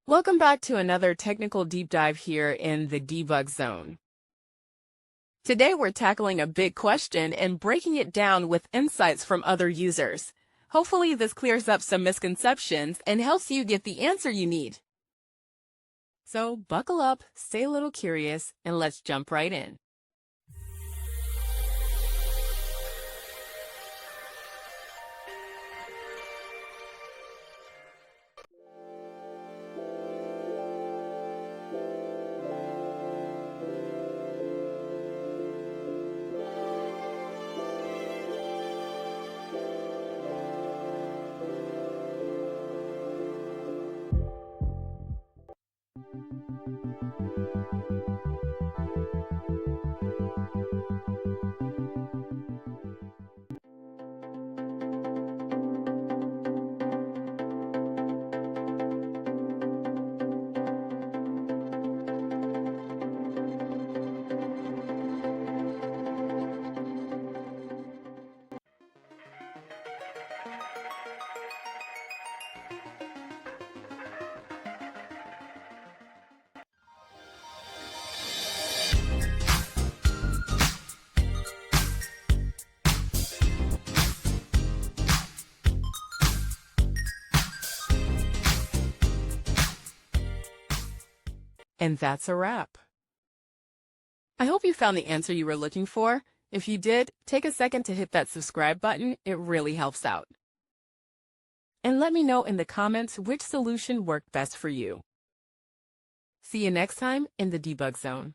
Welcome back to another technical deep dive here in the debug zone. Today we're tackling a big question and breaking it down with insights from other users. Hopefully this clears up some misconceptions and helps you get the answer you need. So buckle up, stay a little curious, and let's jump right in. And that's a wrap. I hope you found the answer you were looking for. If you did, take a second to hit that subscribe button. It really helps out. And let me know in the comments which solution worked best for you. See you next time in the debug zone.